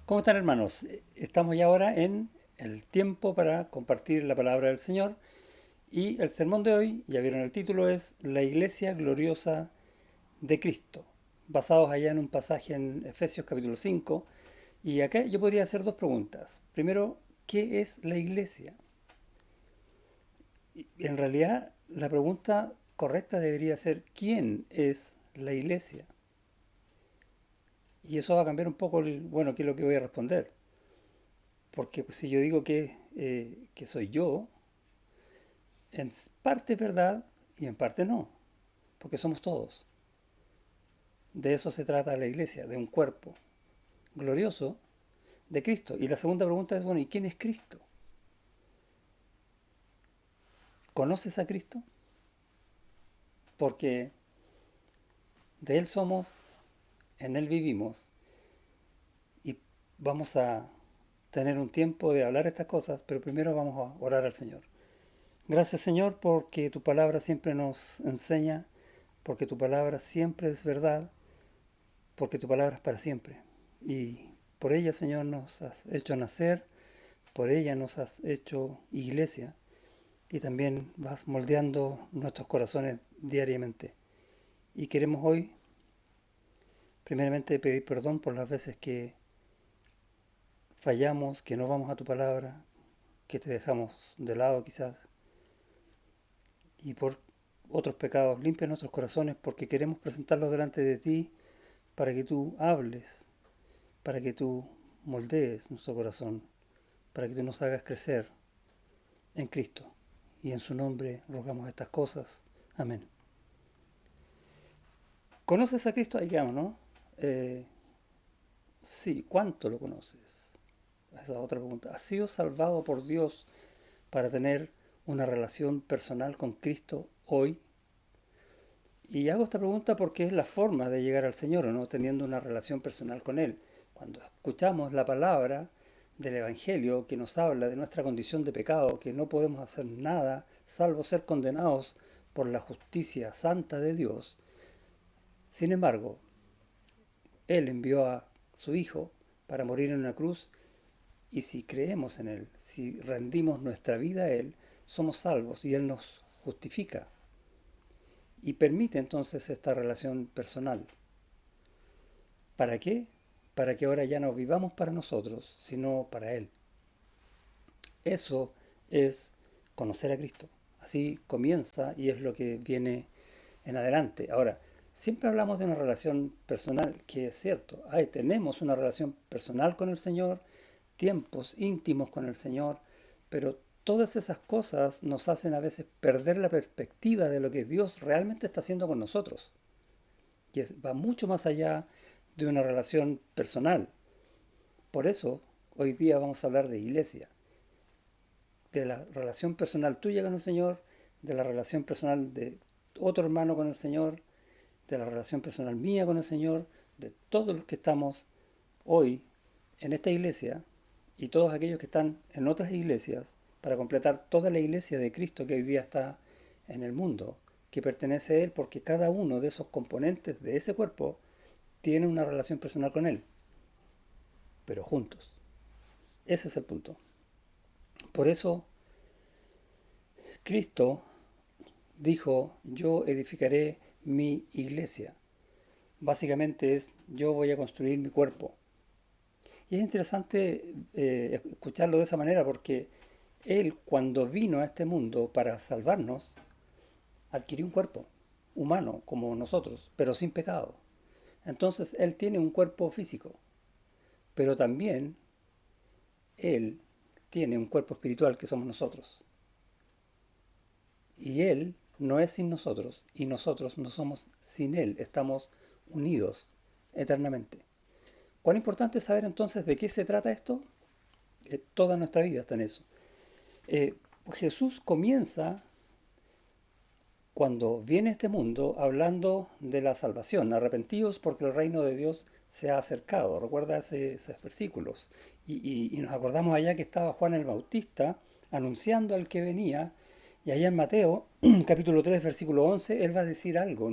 ¿Cómo están, hermanos? Estamos ya ahora en el tiempo para compartir la palabra del Señor y el sermón de hoy, ya vieron el título, es La Iglesia Gloriosa de Cristo, basados allá en un pasaje en Efesios capítulo 5. Y acá yo podría hacer dos preguntas. Primero, ¿qué es la iglesia? Y en realidad la pregunta correcta debería ser ¿quién es la iglesia? Y eso va a cambiar un poco qué es lo que voy a responder. Porque si yo digo que soy yo, en parte es verdad y en parte no, porque somos todos. De eso se trata la iglesia, de un cuerpo glorioso de Cristo. Y la segunda pregunta es, bueno, ¿y quién es Cristo? ¿Conoces a Cristo? Porque de Él somos, en Él vivimos y vamos a tener un tiempo de hablar estas cosas, pero primero vamos a orar al Señor. Gracias, Señor, porque tu palabra siempre nos enseña, porque tu palabra siempre es verdad, porque tu palabra es para siempre. Y por ella, Señor, nos has hecho nacer, por ella nos has hecho iglesia y también vas moldeando nuestros corazones diariamente. Y queremos hoy, primeramente, pedir perdón por las veces que fallamos, que no vamos a tu palabra, que te dejamos de lado quizás, y por otros pecados. Limpia nuestros corazones porque queremos presentarlos delante de ti para que tú hables, para que tú moldees nuestro corazón, para que tú nos hagas crecer en Cristo. Y en su nombre rogamos estas cosas. Amén. ¿Conoces a Cristo? Ahí quedamos, ¿no? Eh, sí, ¿cuánto lo conoces? Esa es otra pregunta. ¿Has sido salvado por Dios para tener una relación personal con Cristo hoy? Y hago esta pregunta porque es la forma de llegar al Señor, ¿o no? Teniendo una relación personal con Él. Cuando escuchamos la palabra del Evangelio que nos habla de nuestra condición de pecado, que no podemos hacer nada salvo ser condenados por la justicia santa de Dios, sin embargo, Él envió a su Hijo para morir en una cruz y si creemos en Él, si rendimos nuestra vida a Él, somos salvos y Él nos justifica y permite entonces esta relación personal. ¿Para qué? Para que ahora ya no vivamos para nosotros, sino para Él. Eso es conocer a Cristo. Así comienza y es lo que viene en adelante. Ahora, siempre hablamos de una relación personal, que es cierto. Tenemos una relación personal con el Señor, tiempos íntimos con el Señor, pero todas esas cosas nos hacen a veces perder la perspectiva de lo que Dios realmente está haciendo con nosotros, va mucho más allá de una relación personal. Por eso, hoy día vamos a hablar de iglesia, de la relación personal tuya con el Señor, de la relación personal de otro hermano con el Señor, de la relación personal mía con el Señor, de todos los que estamos hoy en esta iglesia y todos aquellos que están en otras iglesias para completar toda la iglesia de Cristo que hoy día está en el mundo, que pertenece a Él porque cada uno de esos componentes de ese cuerpo tiene una relación personal con Él, pero juntos. Ese es el punto. Por eso Cristo dijo, yo edificaré mi iglesia. Básicamente es, yo voy a construir mi cuerpo. Y es interesante escucharlo de esa manera porque Él cuando vino a este mundo para salvarnos, adquirió un cuerpo humano como nosotros, pero sin pecado. Entonces Él tiene un cuerpo físico, pero también Él tiene un cuerpo espiritual que somos nosotros. Y Él no es sin nosotros y nosotros no somos sin Él, estamos unidos eternamente. ¿Cuán importante es saber entonces de qué se trata esto? Toda nuestra vida está en eso. Eh, Jesús comienza cuando viene a este mundo hablando de la salvación, arrepentidos porque el reino de Dios se ha acercado. Recuerda esos versículos. Y nos acordamos allá que estaba Juan el Bautista anunciando al que venía. Y allá en Mateo, capítulo 3 versículo 11 él va a decir algo,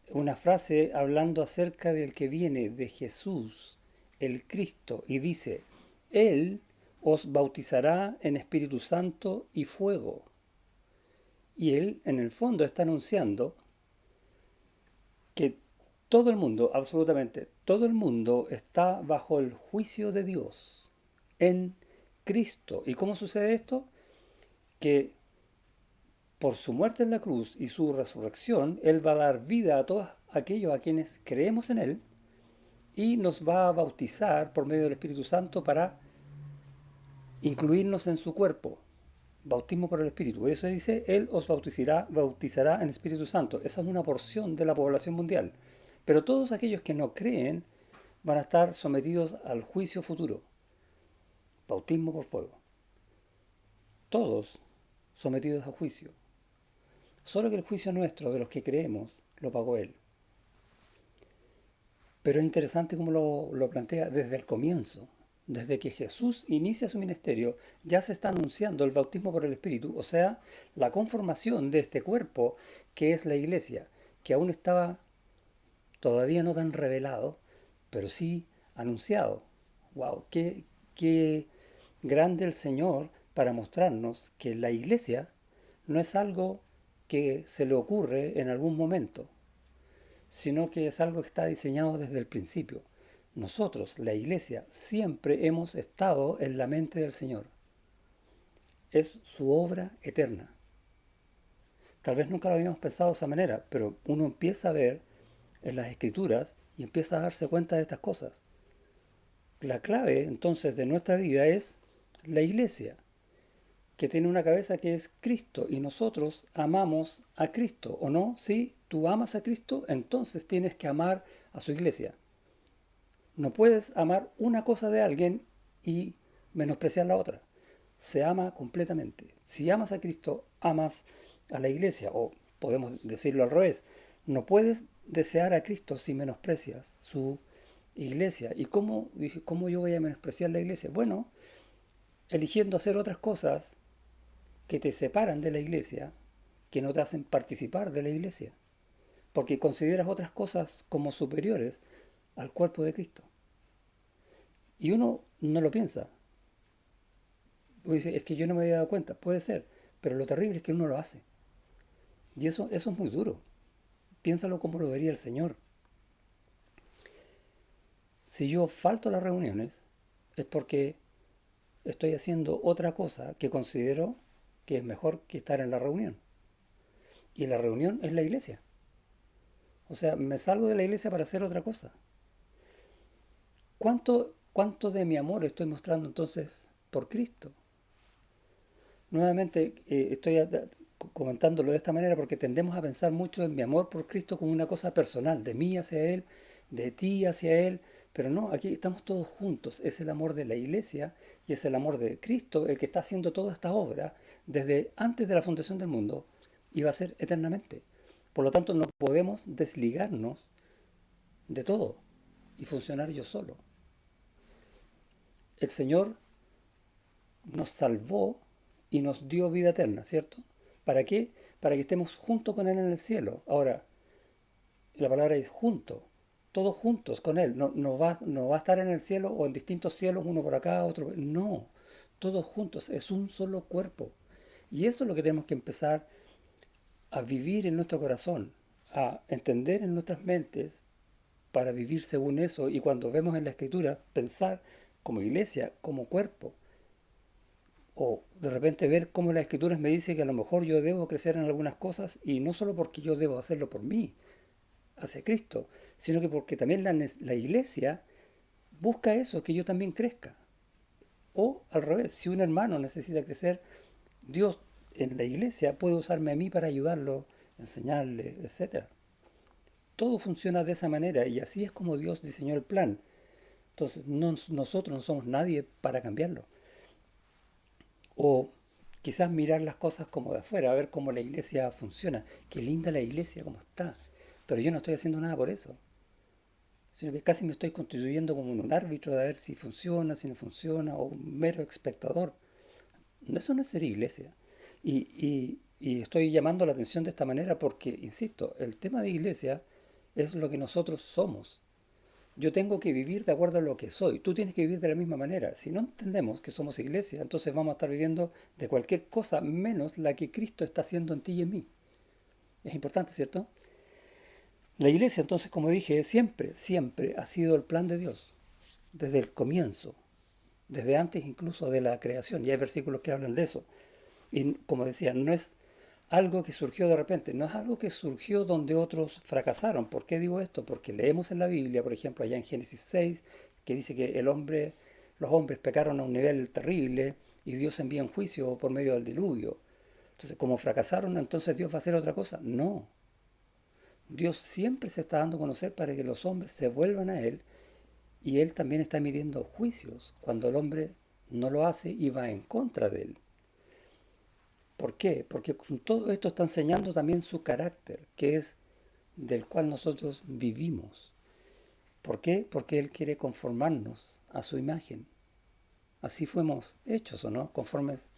una frase hablando acerca del que viene, de Jesús, el Cristo, y dice, Él os bautizará en Espíritu Santo y fuego. Y Él, en el fondo, está anunciando que todo el mundo, absolutamente todo el mundo, está bajo el juicio de Dios en Cristo. ¿Y cómo sucede esto? Que por su muerte en la cruz y su resurrección, Él va a dar vida a todos aquellos a quienes creemos en Él y nos va a bautizar por medio del Espíritu Santo para incluirnos en su cuerpo. Bautismo por el Espíritu. Eso dice, Él os bautizará en Espíritu Santo. Esa es una porción de la población mundial. Pero todos aquellos que no creen van a estar sometidos al juicio futuro. Bautismo por fuego. Todos sometidos a juicio. Solo que el juicio nuestro, de los que creemos, lo pagó Él. Pero es interesante cómo lo plantea desde el comienzo. Desde que Jesús inicia su ministerio, ya se está anunciando el bautismo por el Espíritu, o sea, la conformación de este cuerpo que es la iglesia, que aún estaba todavía no tan revelado, pero sí anunciado. ¡Wow! Qué grande el Señor para mostrarnos que la iglesia no es algo que se le ocurre en algún momento, sino que es algo que está diseñado desde el principio. Nosotros, la iglesia, siempre hemos estado en la mente del Señor. Es su obra eterna. Tal vez nunca lo habíamos pensado de esa manera, pero uno empieza a ver en las escrituras y empieza a darse cuenta de estas cosas. La clave entonces de nuestra vida es la iglesia, que tiene una cabeza que es Cristo y nosotros amamos a Cristo, ¿o no? Si tú amas a Cristo, entonces tienes que amar a su iglesia. No puedes amar una cosa de alguien y menospreciar la otra. Se ama completamente. Si amas a Cristo, amas a la iglesia. O podemos decirlo al revés. No puedes desear a Cristo si menosprecias su iglesia. ¿Y cómo yo voy a menospreciar la iglesia? Bueno, eligiendo hacer otras cosas que te separan de la iglesia, que no te hacen participar de la iglesia. Porque consideras otras cosas como superiores al cuerpo de Cristo. Y uno no lo piensa. Uno dice, es que yo no me había dado cuenta. Puede ser. Pero lo terrible es que uno lo hace. Y eso es muy duro. Piénsalo como lo vería el Señor. Si yo falto a las reuniones, es porque estoy haciendo otra cosa que considero que es mejor que estar en la reunión. Y la reunión es la iglesia. O sea, me salgo de la iglesia para hacer otra cosa. ¿Cuánto de mi amor estoy mostrando entonces por Cristo? Nuevamente estoy comentándolo de esta manera porque tendemos a pensar mucho en mi amor por Cristo como una cosa personal, de mí hacia Él, de ti hacia Él, pero no, aquí estamos todos juntos. Es el amor de la iglesia y es el amor de Cristo el que está haciendo toda esta obra desde antes de la fundación del mundo y va a ser eternamente. Por lo tanto, no podemos desligarnos de todo y funcionar yo solo. El Señor nos salvó y nos dio vida eterna, ¿cierto? ¿Para qué? Para que estemos junto con Él en el cielo. Ahora, la palabra es junto, todos juntos con Él. No va a estar en el cielo o en distintos cielos, uno por acá, otro. No, todos juntos, es un solo cuerpo. Y eso es lo que tenemos que empezar a vivir en nuestro corazón, a entender en nuestras mentes para vivir según eso. Y cuando vemos en la Escritura, pensar como iglesia, como cuerpo. O de repente ver cómo las escrituras me dicen que a lo mejor yo debo crecer en algunas cosas y no solo porque yo debo hacerlo por mí, hacia Cristo, sino que porque también la iglesia busca eso, que yo también crezca. O al revés, si un hermano necesita crecer, Dios en la iglesia puede usarme a mí para ayudarlo, enseñarle, etcétera. Todo funciona de esa manera y así es como Dios diseñó el plan. Entonces nosotros no somos nadie para cambiarlo. O quizás mirar las cosas como de afuera, a ver cómo la iglesia funciona. Qué linda la iglesia, cómo está. Pero yo no estoy haciendo nada por eso. Sino que casi me estoy constituyendo como un árbitro de ver si funciona, si no funciona, o un mero espectador. Eso no es ser iglesia. Y estoy llamando la atención de esta manera porque, insisto, el tema de iglesia es lo que nosotros somos. Yo tengo que vivir de acuerdo a lo que soy. Tú tienes que vivir de la misma manera. Si no entendemos que somos iglesia, entonces vamos a estar viviendo de cualquier cosa menos la que Cristo está haciendo en ti y en mí. Es importante, ¿cierto? La iglesia, entonces, como dije, siempre, siempre ha sido el plan de Dios, desde el comienzo, desde antes incluso de la creación. Y hay versículos que hablan de eso. Y como decía, no es algo que surgió de repente, no es algo que surgió donde otros fracasaron. ¿Por qué digo esto? Porque leemos en la Biblia, por ejemplo, allá en Génesis 6, que dice que los hombres pecaron a un nivel terrible y Dios envía un juicio por medio del diluvio. Entonces, como fracasaron, entonces Dios va a hacer otra cosa. No, Dios siempre se está dando a conocer para que los hombres se vuelvan a Él y Él también está midiendo juicios cuando el hombre no lo hace y va en contra de Él. ¿Por qué? Porque con todo esto está enseñando también su carácter, que es del cual nosotros vivimos. ¿Por qué? Porque Él quiere conformarnos a su imagen. Así fuimos hechos, ¿o no? Conformes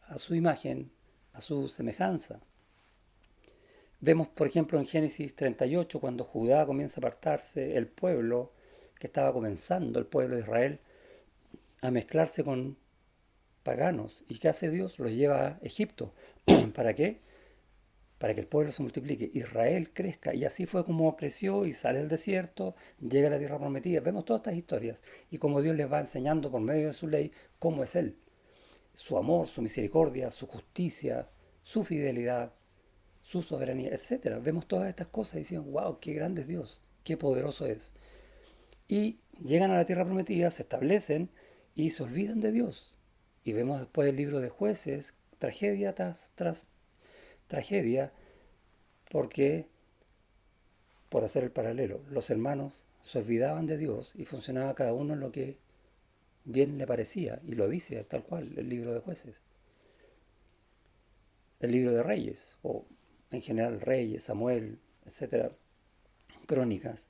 a su imagen, a su semejanza. Vemos, por ejemplo, en Génesis 38, cuando Judá comienza a apartarse, el pueblo que estaba comenzando, el pueblo de Israel, a mezclarse con paganos. ¿Y qué hace Dios? Los lleva a Egipto. ¿Para qué? Para que el pueblo se multiplique, Israel crezca. Y así fue como creció y sale del desierto, llega a la tierra prometida. Vemos todas estas historias y como Dios les va enseñando por medio de su ley cómo es Él. Su amor, su misericordia, su justicia, su fidelidad, su soberanía, etcétera. Vemos todas estas cosas y decimos, wow, qué grande es Dios, qué poderoso es. Y llegan a la tierra prometida, se establecen y se olvidan de Dios. Y vemos después el libro de Jueces, tragedia tras tragedia, porque, por hacer el paralelo, los hermanos se olvidaban de Dios y funcionaba cada uno en lo que bien le parecía, y lo dice tal cual el libro de Jueces, el libro de Reyes, o en general Reyes, Samuel, etcétera, Crónicas,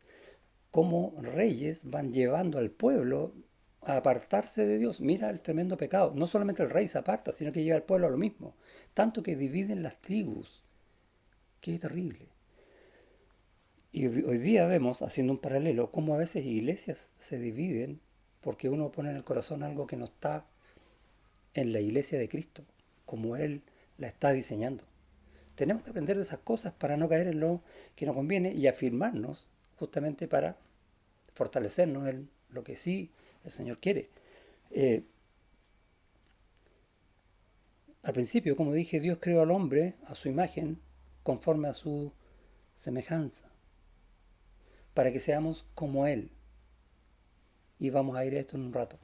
cómo reyes van llevando al pueblo a apartarse de Dios. Mira el tremendo pecado. No solamente el rey se aparta, sino que lleva al pueblo a lo mismo. Tanto que dividen las tribus. Qué terrible. Y hoy día vemos, haciendo un paralelo, cómo a veces iglesias se dividen porque uno pone en el corazón algo que no está en la iglesia de Cristo, como Él la está diseñando. Tenemos que aprender de esas cosas para no caer en lo que nos conviene y afirmarnos justamente para fortalecernos en lo que sí el Señor quiere. Eh, Al principio, como dije, Dios creó al hombre a su imagen, conforme a su semejanza, para que seamos como Él. Y vamos a ir a esto en un rato.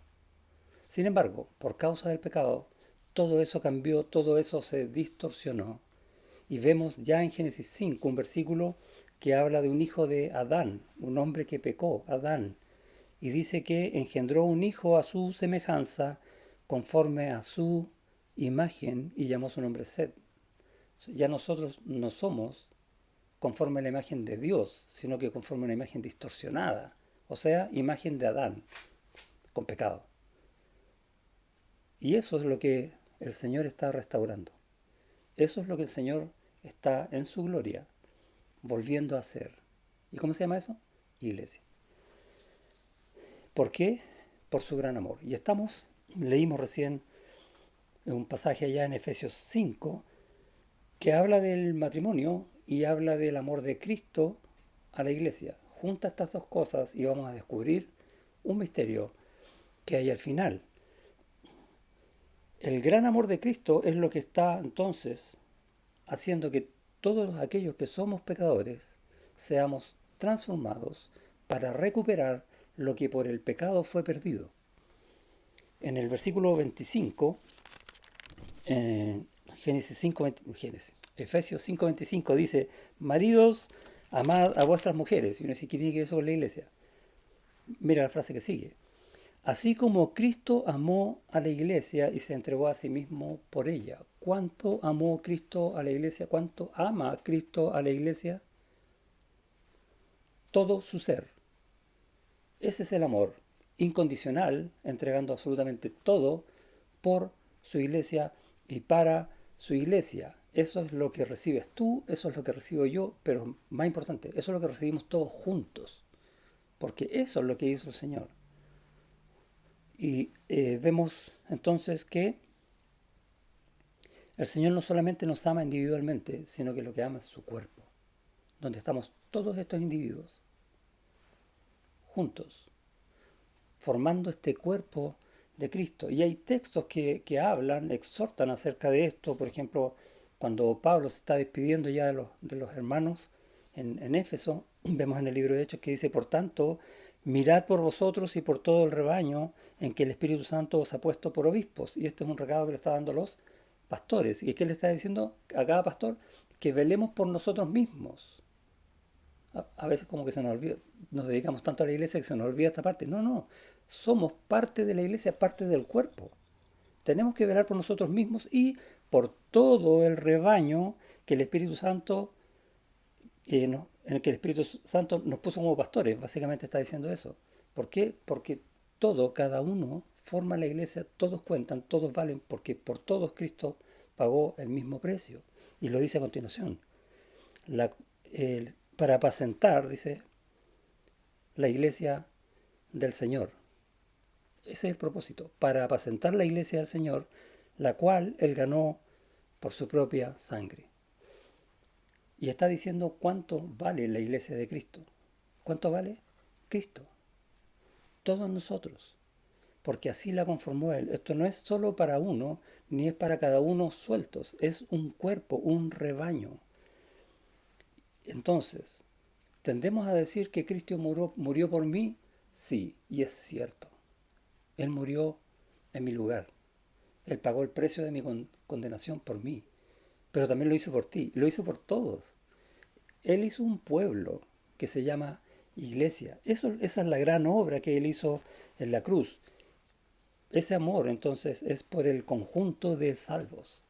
Sin embargo, por causa del pecado, todo eso cambió, todo eso se distorsionó. Y vemos ya en Génesis 5 un versículo que habla de un hijo de Adán, un hombre que pecó, Adán. Y dice que engendró un hijo a su semejanza, conforme a su imagen, y llamó su nombre Set. Ya nosotros no somos conforme a la imagen de Dios, sino que conforme a una imagen distorsionada. O sea, imagen de Adán, con pecado. Y eso es lo que el Señor está restaurando. Eso es lo que el Señor está en su gloria volviendo a hacer. ¿Y cómo se llama eso? Iglesia. ¿Por qué? Por su gran amor. Y leímos recién un pasaje allá en Efesios 5 que habla del matrimonio y habla del amor de Cristo a la iglesia. Junta estas dos cosas y vamos a descubrir un misterio que hay al final. El gran amor de Cristo es lo que está entonces haciendo que todos aquellos que somos pecadores seamos transformados para recuperar lo que por el pecado fue perdido. En el versículo 25, en Génesis 5, Efesios 5:25 dice, maridos, amad a vuestras mujeres. Y uno dice, ¿qué tiene que ver eso con la iglesia? Mira la frase que sigue. Así como Cristo amó a la iglesia y se entregó a sí mismo por ella. ¿Cuánto amó Cristo a la iglesia? ¿Cuánto ama Cristo a la iglesia? Todo su ser. Ese es el amor incondicional, entregando absolutamente todo por su iglesia y para su iglesia. Eso es lo que recibes tú, eso es lo que recibo yo, pero más importante, eso es lo que recibimos todos juntos. porque eso es lo que hizo el Señor. Y vemos entonces que el Señor no solamente nos ama individualmente, sino que lo que ama es su cuerpo, donde estamos todos estos individuos juntos, formando este cuerpo de Cristo. Y hay textos que hablan, exhortan acerca de esto. Por ejemplo, cuando Pablo se está despidiendo ya de los hermanos en Éfeso, vemos en el libro de Hechos que dice, por tanto, mirad por vosotros y por todo el rebaño en que el Espíritu Santo os ha puesto por obispos. Y esto es un recado que le está dando a los pastores. ¿Y qué le está diciendo a cada pastor? Que velemos por nosotros mismos. A veces como que se nos olvida, nos dedicamos tanto a la iglesia que se nos olvida esta parte. No, no, somos parte de la iglesia, parte del cuerpo. Tenemos que velar por nosotros mismos y por todo el rebaño que el Espíritu Santo, en el que el Espíritu Santo nos puso como pastores. Básicamente está diciendo eso. ¿Por qué? Porque todo, cada uno forma la iglesia, todos cuentan, todos valen, porque por todos Cristo pagó el mismo precio. Y lo dice a continuación. La, para apacentar, dice, la iglesia del Señor. Ese es el propósito, para apacentar la iglesia del Señor, la cual Él ganó por su propia sangre. Y está diciendo cuánto vale la iglesia de Cristo. ¿Cuánto vale? Cristo. Todos nosotros. Porque así la conformó Él. Esto no es solo para uno, ni es para cada uno sueltos. Es un cuerpo, un rebaño. Entonces, ¿tendemos a decir que Cristo murió por mí? Sí, y es cierto. Él murió en mi lugar. Él pagó el precio de mi condenación por mí. Pero también lo hizo por ti. Lo hizo por todos. Él hizo un pueblo que se llama iglesia. Esa es la gran obra que Él hizo en la cruz. Ese amor entonces es por el conjunto de salvos.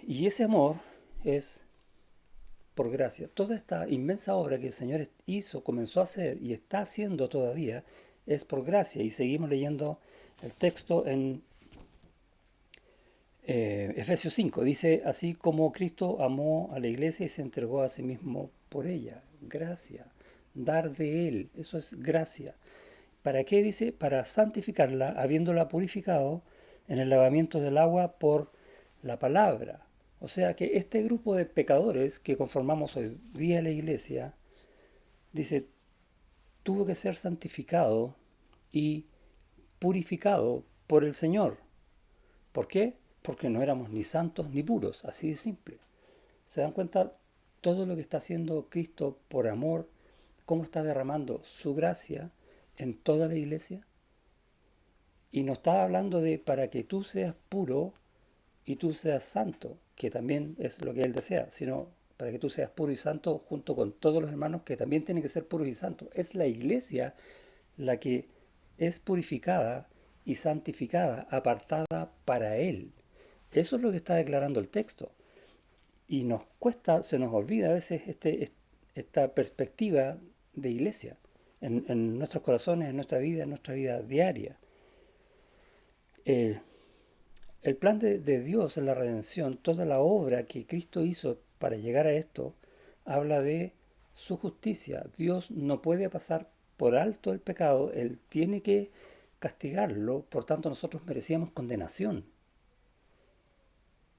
Y ese amor es por gracia. Toda esta inmensa obra que el Señor hizo, comenzó a hacer y está haciendo todavía, es por gracia. Y seguimos leyendo el texto en Efesios 5. Dice, así como Cristo amó a la iglesia y se entregó a sí mismo por ella. Gracia. Dar de Él. Eso es gracia. ¿Para qué? Dice, para santificarla, habiéndola purificado en el lavamiento del agua por la palabra. O sea que este grupo de pecadores que conformamos hoy día la iglesia, dice, tuvo que ser santificado y purificado por el Señor. ¿Por qué? Porque no éramos ni santos ni puros, así de simple. ¿Se dan cuenta todo lo que está haciendo Cristo por amor? ¿Cómo está derramando su gracia en toda la iglesia? Y no está hablando de para que tú seas puro y tú seas santo, que también es lo que Él desea, sino para que tú seas puro y santo junto con todos los hermanos que también tienen que ser puros y santos. Es la iglesia la que es purificada y santificada, apartada para Él. Eso es lo que está declarando el texto. Y nos cuesta, se nos olvida a veces esta perspectiva de iglesia en nuestros corazones, en nuestra vida diaria. El, el plan de Dios en la redención, toda la obra que Cristo hizo para llegar a esto, habla de su justicia. Dios no puede pasar por alto el pecado, Él tiene que castigarlo, por tanto nosotros merecíamos condenación.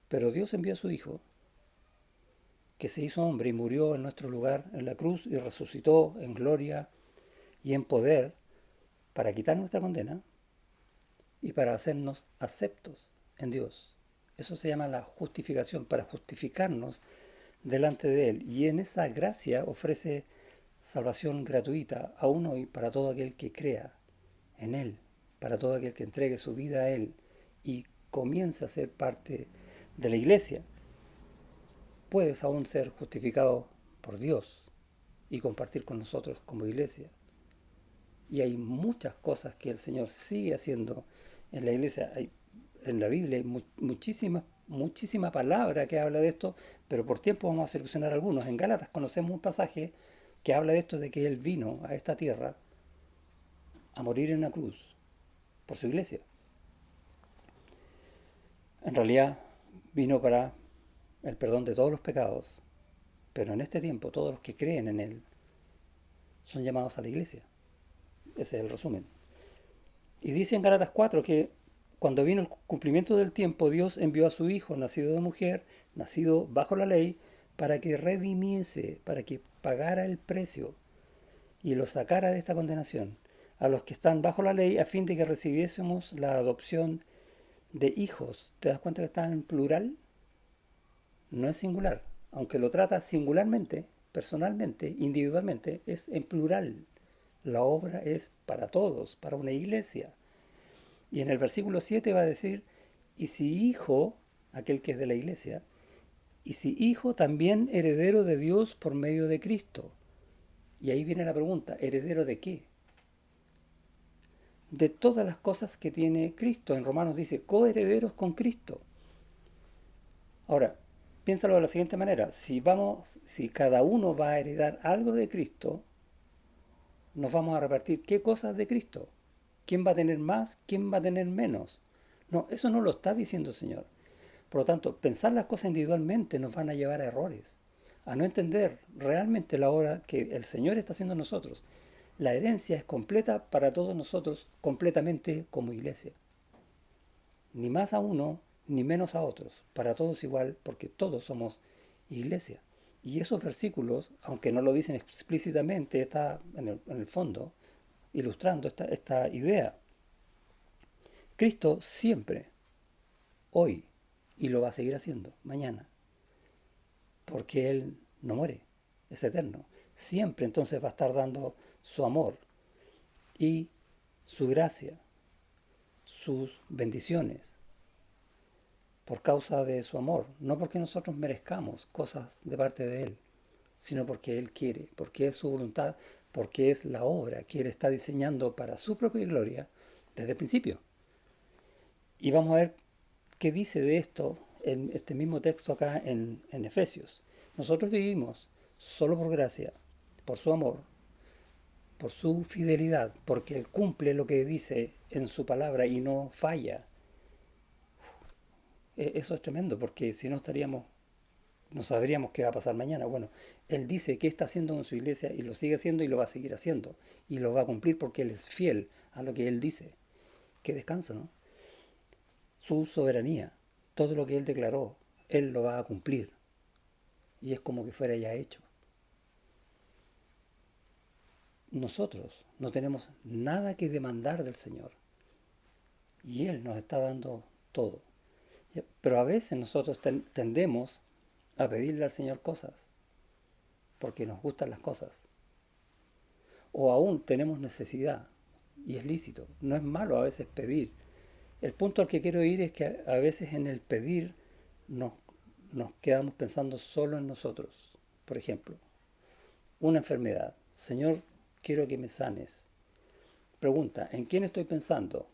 Pero Dios envió a su Hijo, que se hizo hombre y murió en nuestro lugar en la cruz y resucitó en gloria y en poder para quitar nuestra condena y para hacernos aceptos en Dios. Eso se llama la justificación, para justificarnos delante de Él. Y en esa gracia ofrece salvación gratuita a uno y para todo aquel que crea en Él, para todo aquel que entregue su vida a Él y comienza a ser parte de la iglesia. Puedes aún ser justificado por Dios y compartir con nosotros como iglesia. Y hay muchas cosas que el Señor sigue haciendo en la iglesia. En la Biblia hay muchísima palabra que habla de esto, pero por tiempo vamos a seleccionar algunos. En Gálatas conocemos un pasaje que habla de esto, de que Él vino a esta tierra a morir en una cruz por su iglesia. En realidad vino para el perdón de todos los pecados, pero en este tiempo todos los que creen en Él son llamados a la iglesia. Ese es el resumen. Y dice en Gálatas 4 que cuando vino el cumplimiento del tiempo, Dios envió a su Hijo, nacido de mujer, nacido bajo la ley, para que redimiese, para que pagara el precio y los sacara de esta condenación, a los que están bajo la ley, a fin de que recibiésemos la adopción de hijos. ¿Te das cuenta que está en plural? No es singular. Aunque lo trata singularmente, personalmente, individualmente, es en plural. La obra es para todos, para una iglesia. Y en el versículo 7 va a decir, y si hijo, aquel que es de la iglesia, y si hijo también heredero de Dios por medio de Cristo. Y ahí viene la pregunta, ¿heredero de qué? De todas las cosas que tiene Cristo. En Romanos dice, coherederos con Cristo. Ahora, piénsalo de la siguiente manera, si cada uno va a heredar algo de Cristo, nos vamos a repartir qué cosas de Cristo. ¿Quién va a tener más? ¿Quién va a tener menos? No, eso no lo está diciendo el Señor. Por lo tanto, pensar las cosas individualmente nos van a llevar a errores, a no entender realmente la obra que el Señor está haciendo en nosotros. La herencia es completa para todos nosotros, completamente como iglesia. Ni más a uno, ni menos a otros. Para todos igual, porque todos somos iglesia. Y esos versículos, aunque no lo dicen explícitamente, está en el fondo ilustrando esta idea. Cristo siempre, hoy, y lo va a seguir haciendo mañana, porque Él no muere, es eterno. Siempre entonces va a estar dando su amor y su gracia, sus bendiciones, por causa de su amor, no porque nosotros merezcamos cosas de parte de Él, sino porque Él quiere, porque es su voluntad, porque es la obra que Él está diseñando para su propia gloria desde el principio. Y vamos a ver qué dice de esto en este mismo texto acá en Efesios. Nosotros vivimos solo por gracia, por su amor, por su fidelidad, porque Él cumple lo que dice en su palabra y no falla. Eso es tremendo, porque si no estaríamos, no sabríamos qué va a pasar mañana. Bueno, Él dice que está haciendo en su iglesia y lo sigue haciendo y lo va a seguir haciendo. Y lo va a cumplir porque Él es fiel a lo que Él dice. Qué descanso, ¿no? Su soberanía, todo lo que Él declaró, Él lo va a cumplir. Y es como que fuera ya hecho. Nosotros no tenemos nada que demandar del Señor. Y Él nos está dando todo. Pero a veces nosotros tendemos a pedirle al Señor cosas porque nos gustan las cosas. O aún tenemos necesidad y es lícito. No es malo a veces pedir. El punto al que quiero ir es que a veces en el pedir nos, nos quedamos pensando solo en nosotros. Por ejemplo, una enfermedad. Señor, quiero que me sanes. Pregunta, ¿en quién estoy pensando?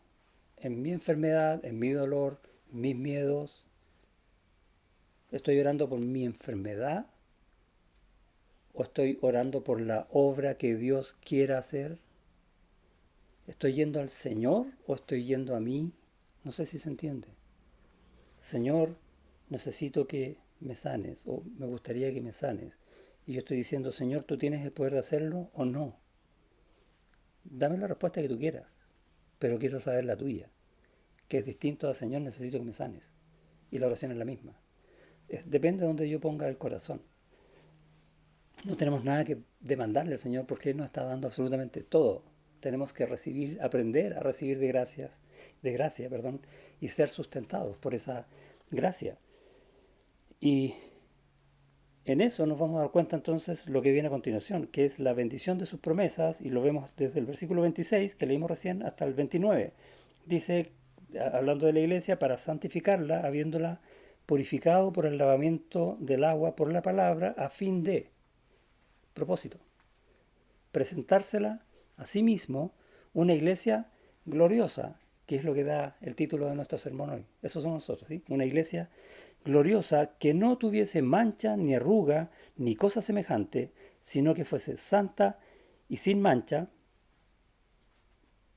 ¿En mi enfermedad, en mi dolor, mis miedos? ¿Estoy orando por mi enfermedad? ¿O estoy orando por la obra que Dios quiera hacer? ¿Estoy yendo al Señor o estoy yendo a mí? No sé si se entiende. Señor, necesito que me sanes o me gustaría que me sanes. Y yo estoy diciendo, Señor, ¿tú tienes el poder de hacerlo o no? Dame la respuesta que tú quieras, pero quiero saber la tuya, que es distinto a Señor, necesito que me sanes. Y la oración es la misma. Depende de donde yo ponga el corazón. No tenemos nada que demandarle al Señor porque Él nos está dando absolutamente todo. Tenemos que recibir, aprender a recibir de gracia, perdón, y ser sustentados por esa gracia. Y en eso nos vamos a dar cuenta entonces lo que viene a continuación, que es la bendición de sus promesas, y lo vemos desde el versículo 26 que leímos recién hasta el 29. Dice, hablando de la iglesia, para santificarla, habiéndola purificado por el lavamiento del agua por la palabra, a fin de, propósito, presentársela a sí mismo una iglesia gloriosa, que es lo que da el título de nuestro sermón hoy. Eso somos nosotros, ¿sí? Una iglesia gloriosa que no tuviese mancha, ni arruga, ni cosa semejante, sino que fuese santa y sin mancha.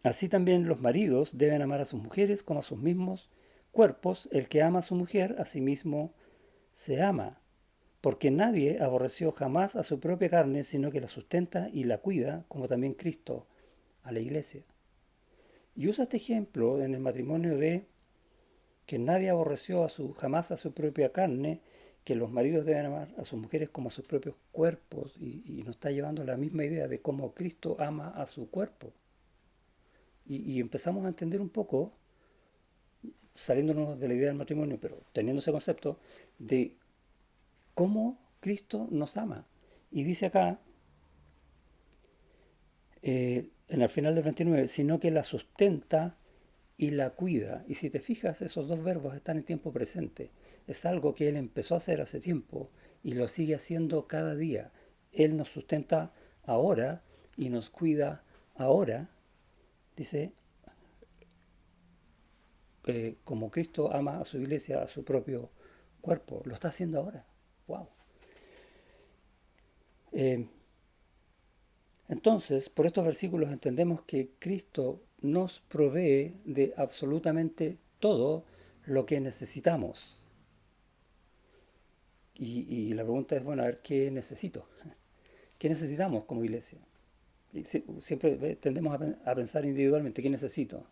Así también los maridos deben amar a sus mujeres como a sus mismos cuerpos. El que ama a su mujer, a sí mismo se ama, Porque nadie aborreció jamás a su propia carne, sino que la sustenta y la cuida, como también Cristo a la iglesia. Y usa este ejemplo en el matrimonio de que nadie aborreció jamás a su propia carne, que los maridos deben amar a sus mujeres como a sus propios cuerpos, y nos está llevando a la misma idea de cómo Cristo ama a su cuerpo. Y empezamos a entender un poco, saliéndonos de la idea del matrimonio, pero teniendo ese concepto, de cómo Cristo nos ama. Y dice acá, en el final del 29, sino que la sustenta y la cuida. Y si te fijas, esos dos verbos están en tiempo presente. Es algo que Él empezó a hacer hace tiempo y lo sigue haciendo cada día. Él nos sustenta ahora y nos cuida ahora. Dice, como Cristo ama a su iglesia, a su propio cuerpo. Lo está haciendo ahora. ¡Wow! Eh, entonces, por estos versículos entendemos que Cristo nos provee de absolutamente todo lo que necesitamos. Y la pregunta es, bueno, a ver, ¿qué necesito? ¿Qué necesitamos como iglesia? Y siempre tendemos a pensar individualmente, ¿qué necesito?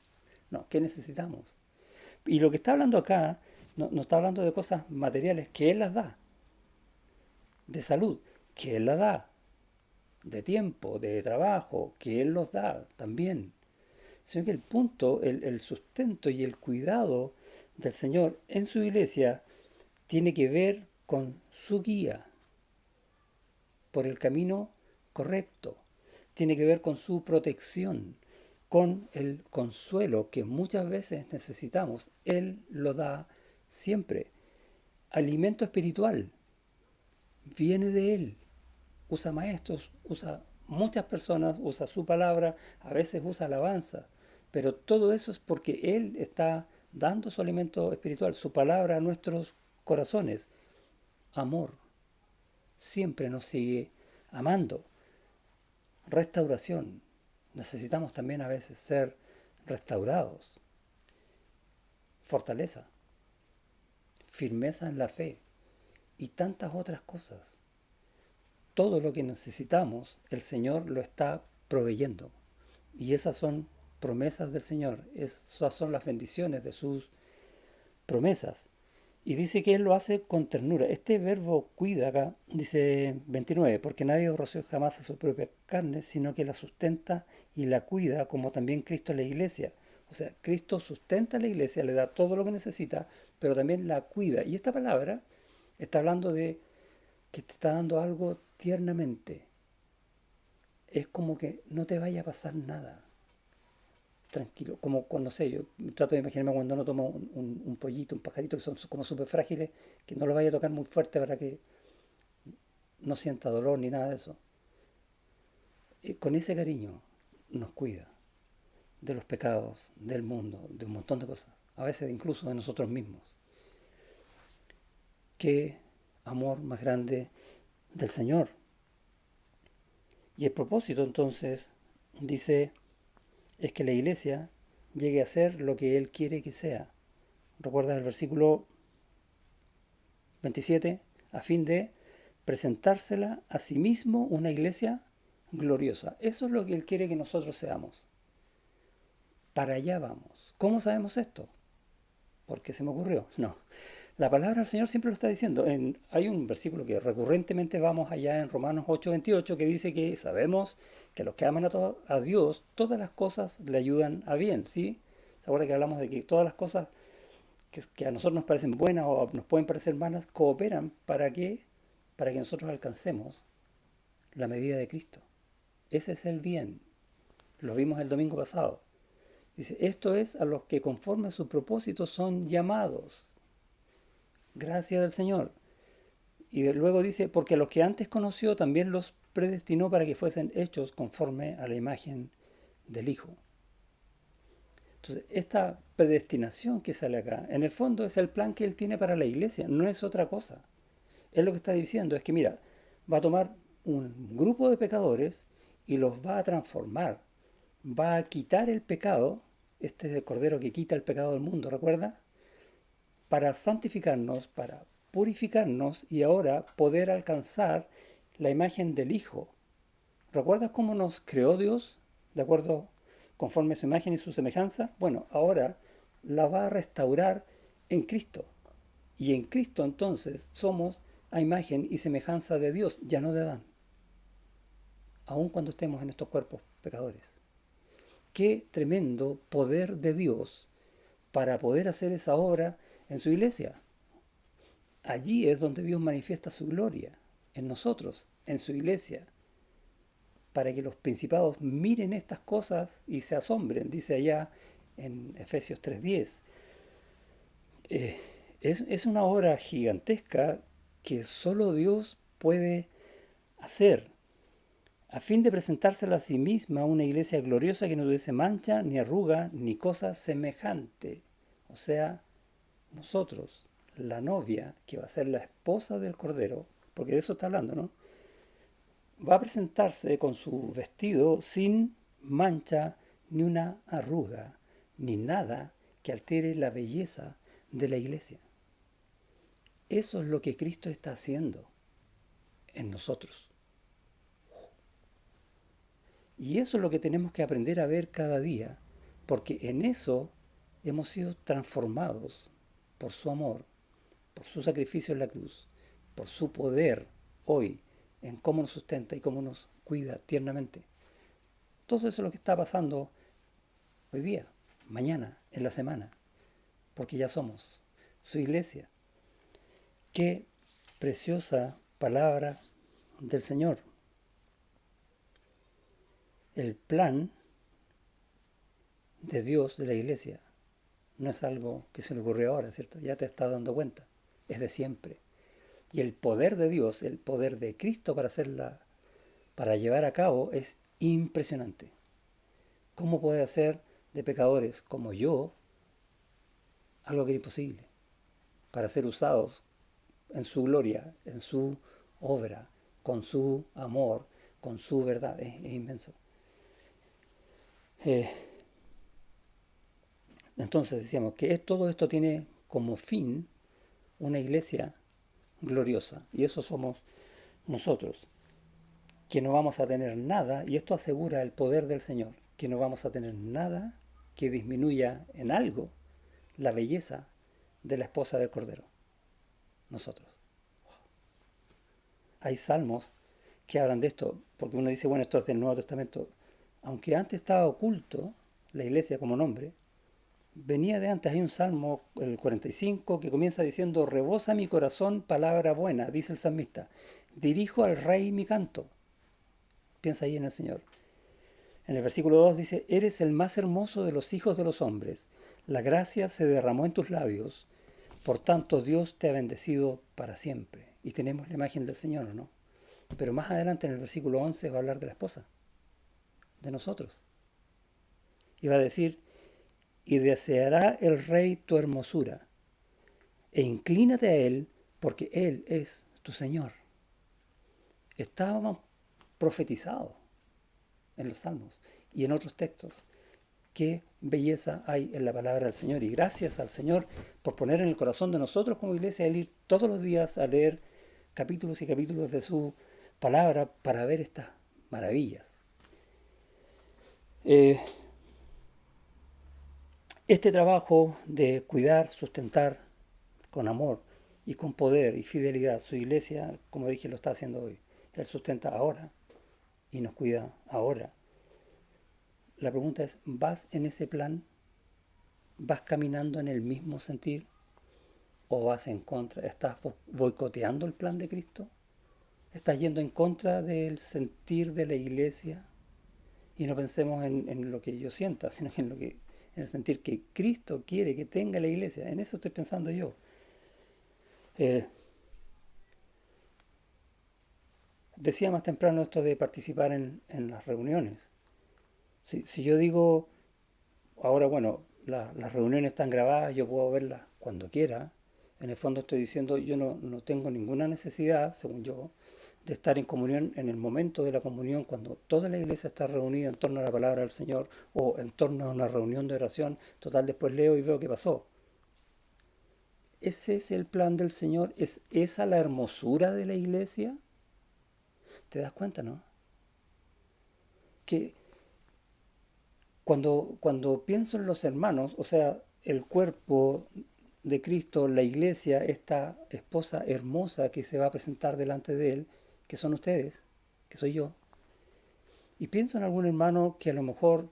No, ¿qué necesitamos? Y lo que está hablando acá, no está hablando de cosas materiales que Él las da, de salud, que Él las da, de tiempo, de trabajo, que Él los da también. Sino que el punto, el sustento y el cuidado del Señor en su iglesia tiene que ver con su guía por el camino correcto, tiene que ver con su protección, con el consuelo que muchas veces necesitamos. Él lo da siempre. Alimento espiritual viene de Él. Usa maestros, usa muchas personas, usa su palabra, a veces usa alabanza, pero todo eso es porque Él está dando su alimento espiritual, su palabra a nuestros corazones. Amor, siempre nos sigue amando. Restauración, necesitamos también a veces ser restaurados. Fortaleza, firmeza en la fe y tantas otras cosas. Todo lo que necesitamos, el Señor lo está proveyendo. Y esas son promesas del Señor, esas son las bendiciones de sus promesas. Y dice que Él lo hace con ternura. Este verbo cuida acá, dice 29, porque nadie aborreció jamás a su propia carne, sino que la sustenta y la cuida, como también Cristo a la iglesia. O sea, Cristo sustenta a la iglesia, le da todo lo que necesita, pero también la cuida. Y esta palabra está hablando de que te está dando algo tiernamente. Es como que no te vaya a pasar nada. Tranquilo, como cuando sé, yo trato de imaginarme cuando uno toma un pollito, un pajarito, que son como súper frágiles, que no lo vaya a tocar muy fuerte para que no sienta dolor ni nada de eso. Con ese cariño nos cuida de los pecados, del mundo, de un montón de cosas, a veces incluso de nosotros mismos. Qué amor más grande del Señor. Y el propósito entonces, dice, es que la iglesia llegue a ser lo que Él quiere que sea. Recuerda el versículo 27, a fin de presentársela a sí mismo una iglesia gloriosa. Eso es lo que Él quiere que nosotros seamos. Para allá vamos. ¿Cómo sabemos esto? Porque se me ocurrió. No. La palabra del Señor siempre lo está diciendo. Hay un versículo que recurrentemente vamos allá en Romanos 8:28 que dice que sabemos que los que aman a Dios, todas las cosas le ayudan a bien. ¿Sí? ¿Se acuerda que hablamos de que todas las cosas que a nosotros nos parecen buenas o nos pueden parecer malas cooperan para qué? Para que nosotros alcancemos la medida de Cristo. Ese es el bien. Lo vimos el domingo pasado. Dice, esto es a los que conforme a su propósito son llamados. Gracia del Señor. Y luego dice, porque a los que antes conoció también los predestinó para que fuesen hechos conforme a la imagen del Hijo. Entonces, esta predestinación que sale acá, en el fondo es el plan que Él tiene para la iglesia, no es otra cosa. Él lo que está diciendo es que, mira, va a tomar un grupo de pecadores y los va a transformar. Va a quitar el pecado, este es el Cordero que quita el pecado del mundo, ¿recuerda? Para santificarnos, para purificarnos y ahora poder alcanzar la imagen del Hijo. ¿Recuerdas cómo nos creó Dios? ¿De acuerdo? Conforme a su imagen y su semejanza. Bueno, ahora la va a restaurar en Cristo. Y en Cristo entonces somos a imagen y semejanza de Dios, ya no de Adán, aun cuando estemos en estos cuerpos pecadores. Qué tremendo poder de Dios para poder hacer esa obra en su iglesia. Allí es donde Dios manifiesta su gloria, en nosotros, en su iglesia, para que los principados miren estas cosas y se asombren, dice allá en Efesios 3:10. Es una obra gigantesca que solo Dios puede hacer, a fin de presentársela a sí misma una iglesia gloriosa que no tuviese mancha, ni arruga, ni cosa semejante. O sea, nosotros, la novia, que va a ser la esposa del Cordero, porque de eso está hablando, ¿no? Va a presentarse con su vestido sin mancha, ni una arruga, ni nada que altere la belleza de la iglesia. Eso es lo que Cristo está haciendo en nosotros. Y eso es lo que tenemos que aprender a ver cada día, porque en eso hemos sido transformados por su amor, por su sacrificio en la cruz, por su poder hoy en cómo nos sustenta y cómo nos cuida tiernamente. Todo eso es lo que está pasando hoy día, mañana, en la semana, porque ya somos su iglesia. Qué preciosa palabra del Señor. El plan de Dios de la iglesia no es algo que se le ocurrió ahora, ¿cierto? Ya te estás dando cuenta, es de siempre. Y el poder de Dios, el poder de Cristo para llevar a cabo es impresionante. ¿Cómo puede hacer de pecadores como yo algo que era imposible? Para ser usados en su gloria, en su obra, con su amor, con su verdad. Es inmenso. Eh, entonces decíamos que todo esto tiene como fin una iglesia gloriosa. Y eso somos nosotros, que no vamos a tener nada, y esto asegura el poder del Señor, que no vamos a tener nada que disminuya en algo la belleza de la esposa del Cordero, nosotros. Hay salmos que hablan de esto, porque uno dice, bueno, esto es del Nuevo Testamento. Aunque antes estaba oculto la iglesia como nombre, venía de antes. Hay un salmo, el 45, que comienza diciendo, rebosa mi corazón palabra buena, dice el salmista. Dirijo al rey mi canto. Piensa ahí en el Señor. En el versículo 2 dice, eres el más hermoso de los hijos de los hombres. La gracia se derramó en tus labios. Por tanto, Dios te ha bendecido para siempre. Y tenemos la imagen del Señor, ¿no? Pero más adelante en el versículo 11 va a hablar de la esposa, de nosotros. Y va a decir, y deseará el rey tu hermosura, e inclínate a él, porque él es tu Señor. Estábamos profetizados en los salmos y en otros textos. Qué belleza hay en la palabra del Señor. Y gracias al Señor por poner en el corazón de nosotros como iglesia el ir todos los días a leer capítulos y capítulos de su palabra para ver estas maravillas. Este trabajo de cuidar, sustentar con amor y con poder y fidelidad su iglesia, como dije, lo está haciendo hoy. Él sustenta ahora y nos cuida ahora. La pregunta es, ¿vas en ese plan? ¿Vas caminando en el mismo sentir? ¿O vas en contra? ¿Estás boicoteando el plan de Cristo? ¿Estás yendo en contra del sentir de la iglesia? Y no pensemos en lo que yo sienta, sino en el sentir que Cristo quiere que tenga la iglesia. En eso estoy pensando yo. Eh, Decía más temprano esto de participar en las reuniones. Si yo digo, ahora bueno, las reuniones están grabadas, yo puedo verlas cuando quiera. En el fondo estoy diciendo, yo no tengo ninguna necesidad, según yo, de estar en comunión en el momento de la comunión, cuando toda la iglesia está reunida en torno a la palabra del Señor o en torno a una reunión de oración. Total, después leo y veo qué pasó. Ese es el plan del Señor. ¿Es esa la hermosura de la iglesia? ¿Te das cuenta, no? Que cuando pienso en los hermanos, o sea, el cuerpo de Cristo, la iglesia, esta esposa hermosa que se va a presentar delante de Él, que son ustedes, que soy yo, y pienso en algún hermano que a lo mejor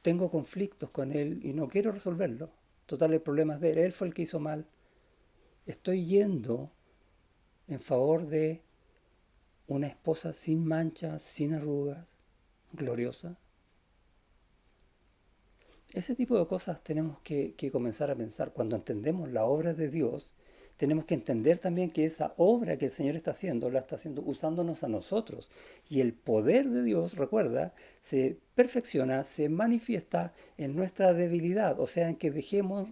tengo conflictos con él y no quiero resolverlo. Total, el problema es de él fue el que hizo mal. Estoy yendo en favor de una esposa sin manchas, sin arrugas, gloriosa. Ese tipo de cosas tenemos que comenzar a pensar. Cuando entendemos la obra de Dios, tenemos que entender también que esa obra que el Señor está haciendo, la está haciendo usándonos a nosotros. Y el poder de Dios, recuerda, se perfecciona, se manifiesta en nuestra debilidad, o sea, en que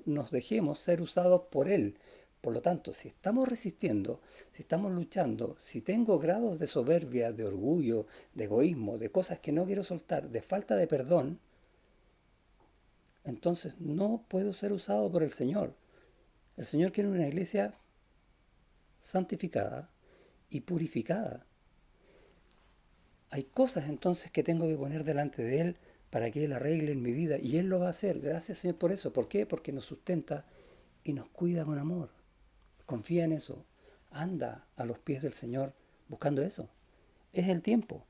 nos dejemos ser usados por Él. Por lo tanto, si estamos resistiendo, si estamos luchando, si tengo grados de soberbia, de orgullo, de egoísmo, de cosas que no quiero soltar, de falta de perdón, entonces no puedo ser usado por el Señor. El Señor quiere una iglesia santificada y purificada. Hay cosas entonces que tengo que poner delante de Él para que Él arregle en mi vida y Él lo va a hacer. Gracias, Señor, por eso. ¿Por qué? Porque nos sustenta y nos cuida con amor. Confía en eso. Anda a los pies del Señor buscando eso. Es el tiempo.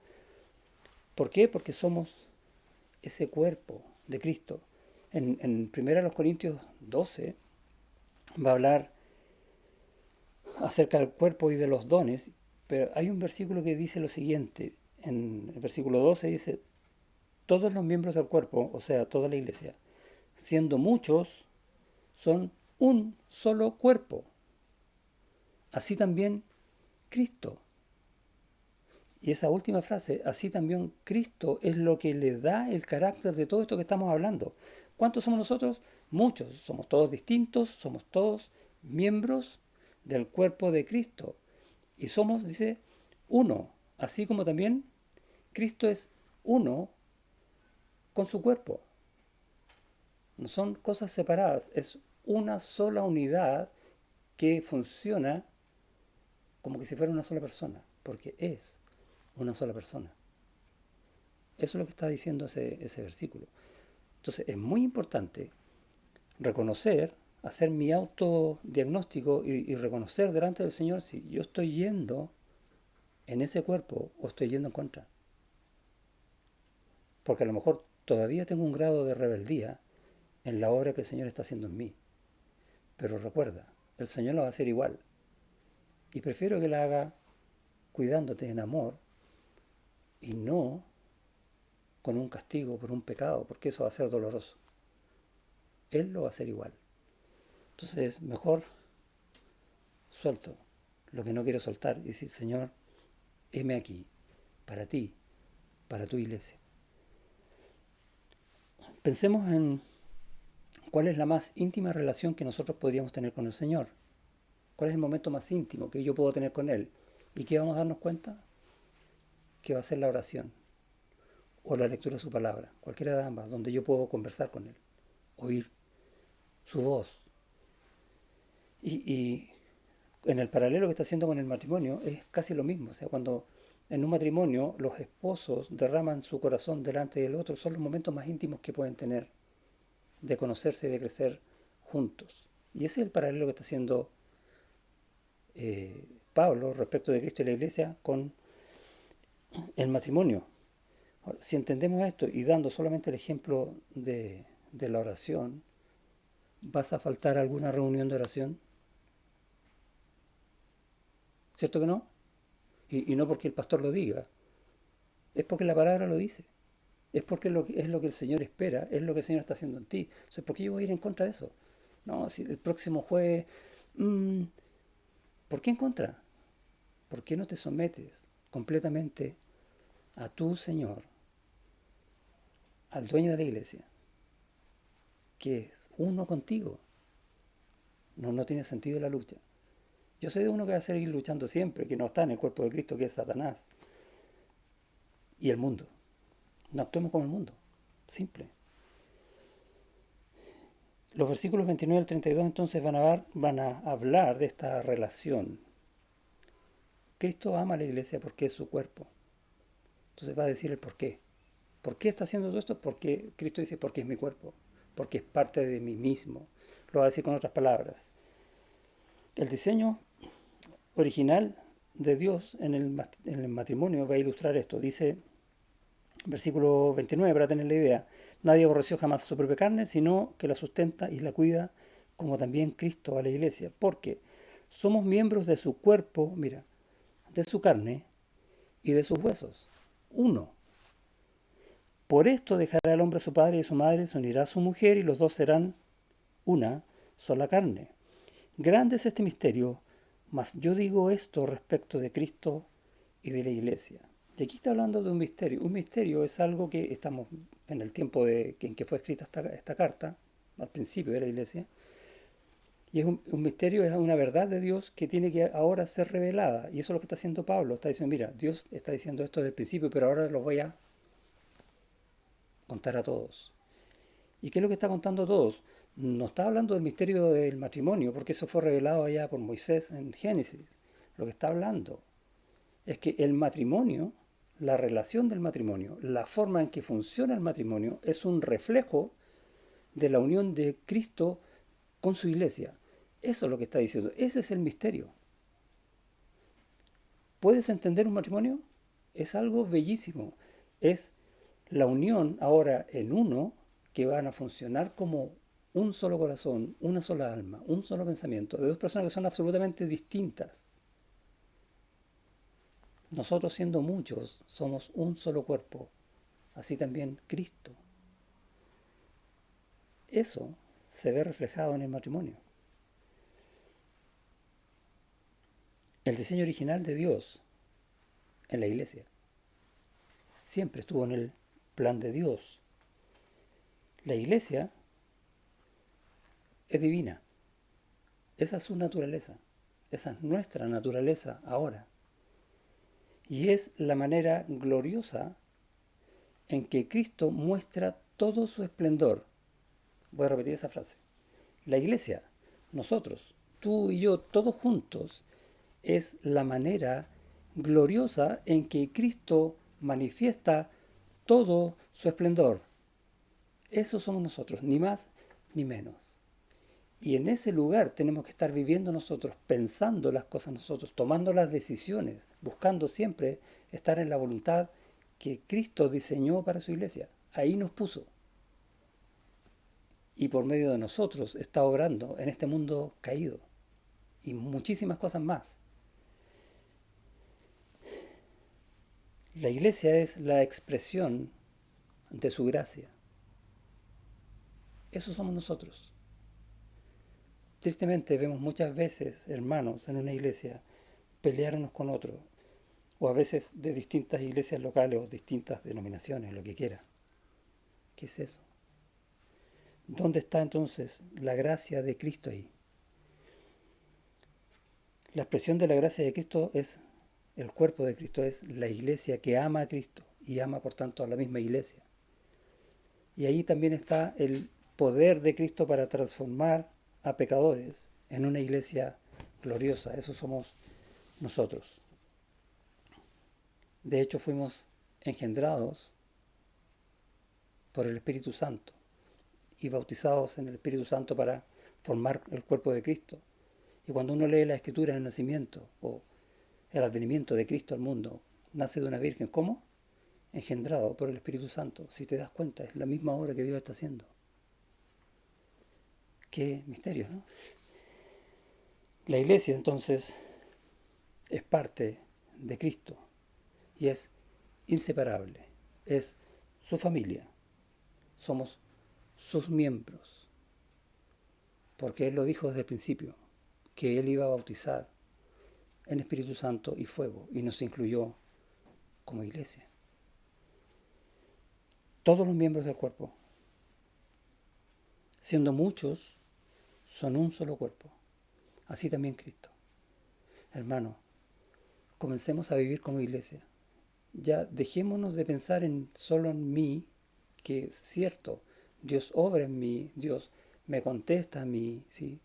¿Por qué? Porque somos ese cuerpo de Cristo. En 1 Corintios 12 va a hablar acerca del cuerpo y de los dones, pero hay un versículo que dice lo siguiente. En el versículo 12 dice, todos los miembros del cuerpo, o sea, toda la iglesia, siendo muchos, son un solo cuerpo. Así también Cristo. Y esa última frase, así también Cristo, es lo que le da el carácter de todo esto que estamos hablando. ¿Cuántos somos nosotros? Muchos. Somos todos distintos, somos todos miembros del cuerpo de Cristo. Y somos, dice, uno. Así como también Cristo es uno con su cuerpo. No son cosas separadas, es una sola unidad que funciona como que si fuera una sola persona, porque es una sola persona. Eso es lo que está diciendo ese versículo. Entonces es muy importante reconocer, hacer mi autodiagnóstico y reconocer delante del Señor si yo estoy yendo en ese cuerpo o estoy yendo en contra. Porque a lo mejor todavía tengo un grado de rebeldía en la obra que el Señor está haciendo en mí. Pero recuerda, el Señor la va a hacer igual. Y prefiero que la haga cuidándote en amor y no con un castigo por un pecado, porque eso va a ser doloroso. Él lo va a hacer igual. Entonces, mejor suelto lo que no quiero soltar y decir, Señor, heme aquí, para ti, para tu iglesia. Pensemos en cuál es la más íntima relación que nosotros podríamos tener con el Señor. ¿Cuál es el momento más íntimo que yo puedo tener con Él? ¿Y qué vamos a darnos cuenta? Que va a ser la oración o la lectura de su palabra, cualquiera de ambas, donde yo puedo conversar con Él, oír su voz. Y en el paralelo que está haciendo con el matrimonio es casi lo mismo. O sea, cuando en un matrimonio los esposos derraman su corazón delante del otro, son los momentos más íntimos que pueden tener de conocerse y de crecer juntos. Y ese es el paralelo que está haciendo Pablo respecto de Cristo y la iglesia con el matrimonio. Ahora, si entendemos esto y dando solamente el ejemplo de la oración, ¿vas a faltar alguna reunión de oración? ¿Cierto que no? Y no porque el pastor lo diga, es porque la palabra lo dice. Es porque es lo que el Señor espera, es lo que el Señor está haciendo en ti. Entonces, ¿por qué yo voy a ir en contra de eso? No, si el próximo jueves, mmm, ¿por qué en contra? ¿Por qué no te sometes completamente a tu Señor, al dueño de la iglesia, que es uno contigo? No, no tiene sentido la lucha. Yo sé de uno que va a seguir luchando siempre, que no está en el cuerpo de Cristo, que es Satanás y el mundo. No actuemos como el mundo. Simple. Los versículos 29 al 32 entonces van a hablar de esta relación. Cristo ama a la iglesia porque es su cuerpo. Entonces va a decir el por qué. ¿Por qué está haciendo todo esto? Porque Cristo dice, porque es mi cuerpo, porque es parte de mí mismo. Lo va a decir con otras palabras. El diseño original de Dios en el matrimonio va a ilustrar esto. Dice, versículo 29, para tener la idea, nadie aborreció jamás su propia carne, sino que la sustenta y la cuida, como también Cristo a la iglesia. Porque somos miembros de su cuerpo, mira, de su carne y de sus huesos. Uno. Por esto dejará el hombre a su padre y a su madre, se unirá a su mujer y los dos serán una sola carne. Grande es este misterio, mas yo digo esto respecto de Cristo y de la iglesia. Y aquí está hablando de un misterio. Un misterio es algo que estamos en el tiempo en que fue escrita esta carta, al principio de la iglesia, y es un misterio, es una verdad de Dios que tiene que ahora ser revelada. Y eso es lo que está haciendo Pablo. Está diciendo, mira, Dios está diciendo esto desde el principio, pero ahora lo voy a contar a todos. ¿Y qué es lo que está contando a todos? No está hablando del misterio del matrimonio, porque eso fue revelado allá por Moisés en Génesis. Lo que está hablando es que el matrimonio, la relación del matrimonio, la forma en que funciona el matrimonio, es un reflejo de la unión de Cristo con su iglesia. Eso es lo que está diciendo. Ese es el misterio. ¿Puedes entender un matrimonio? Es algo bellísimo. Es la unión ahora en uno que van a funcionar como un solo corazón, una sola alma, un solo pensamiento, de dos personas que son absolutamente distintas. Nosotros siendo muchos somos un solo cuerpo, así también Cristo. Eso se ve reflejado en el matrimonio. El diseño original de Dios en la iglesia siempre estuvo en el plan de Dios. La iglesia es divina. Esa es su naturaleza. Esa es nuestra naturaleza ahora. Y es la manera gloriosa en que Cristo muestra todo su esplendor. Voy a repetir esa frase. La iglesia, nosotros, tú y yo, todos juntos, es la manera gloriosa en que Cristo manifiesta todo su esplendor. Eso somos nosotros, ni más ni menos. Y en ese lugar tenemos que estar viviendo nosotros, pensando las cosas nosotros, tomando las decisiones, buscando siempre estar en la voluntad que Cristo diseñó para su iglesia. Ahí nos puso. Y por medio de nosotros está obrando en este mundo caído. Y muchísimas cosas más. La iglesia es la expresión de su gracia. Eso somos nosotros. Tristemente vemos muchas veces hermanos en una iglesia pelear unos con otros, o a veces de distintas iglesias locales o distintas denominaciones, lo que quiera. ¿Qué es eso? ¿Dónde está entonces la gracia de Cristo ahí? La expresión de la gracia de Cristo es el cuerpo de Cristo, es la iglesia que ama a Cristo y ama por tanto a la misma iglesia. Y ahí también está el poder de Cristo para transformar a pecadores en una iglesia gloriosa. Eso somos nosotros. De hecho, fuimos engendrados por el Espíritu Santo y bautizados en el Espíritu Santo para formar el cuerpo de Cristo. Y cuando uno lee la escritura del nacimiento o el advenimiento de Cristo al mundo, nace de una virgen. ¿Cómo? Engendrado por el Espíritu Santo. Si te das cuenta, es la misma obra que Dios está haciendo. Qué misterio, ¿no? La iglesia entonces es parte de Cristo y es inseparable. Es su familia. Somos sus miembros. Porque Él lo dijo desde el principio, que Él iba a bautizar en Espíritu Santo y fuego y nos incluyó como iglesia. Todos los miembros del cuerpo, siendo muchos, son un solo cuerpo. Así también Cristo. Hermano, comencemos a vivir como iglesia. Ya dejémonos de pensar solo en mí, que es cierto, Dios obra en mí, Dios me contesta a mí, ¿sí?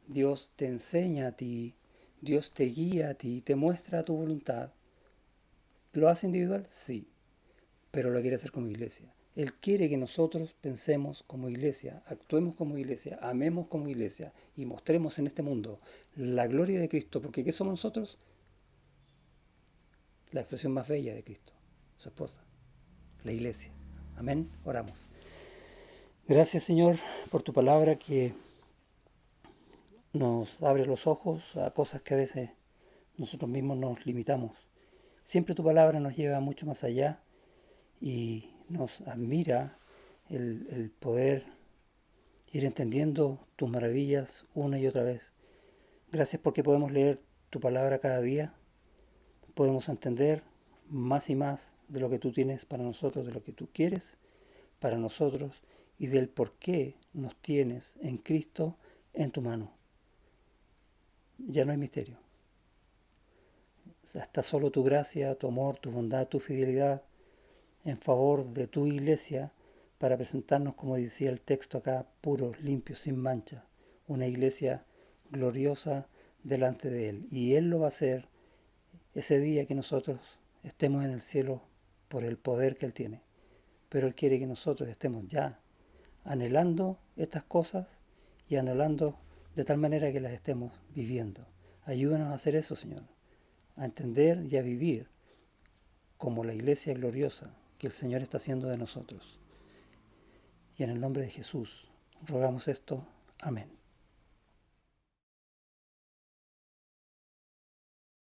Dios te enseña a ti, Dios te guía a ti, te muestra tu voluntad. ¿Lo hace individual? Sí, pero lo quiere hacer como iglesia. Él quiere que nosotros pensemos como iglesia, actuemos como iglesia, amemos como iglesia y mostremos en este mundo la gloria de Cristo, porque ¿qué somos nosotros? La expresión más bella de Cristo, su esposa, la iglesia. Amén. Oramos. Gracias, Señor, por tu palabra que nos abre los ojos a cosas que a veces nosotros mismos nos limitamos. Siempre tu palabra nos lleva mucho más allá y nos admira el poder ir entendiendo tus maravillas una y otra vez. Gracias porque podemos leer tu palabra cada día, podemos entender más y más de lo que tú tienes para nosotros, de lo que tú quieres para nosotros y del por qué nos tienes en Cristo en tu mano. Ya no hay misterio. Está solo tu gracia, tu amor, tu bondad, tu fidelidad en favor de tu iglesia para presentarnos, como decía el texto acá, puros, limpios, sin mancha. Una iglesia gloriosa delante de Él. Y Él lo va a hacer ese día que nosotros estemos en el cielo por el poder que Él tiene. Pero Él quiere que nosotros estemos ya anhelando estas cosas y anhelando de tal manera que las estemos viviendo. Ayúdanos a hacer eso, Señor, a entender y a vivir como la iglesia gloriosa que el Señor está haciendo de nosotros. Y en el nombre de Jesús rogamos esto. Amén.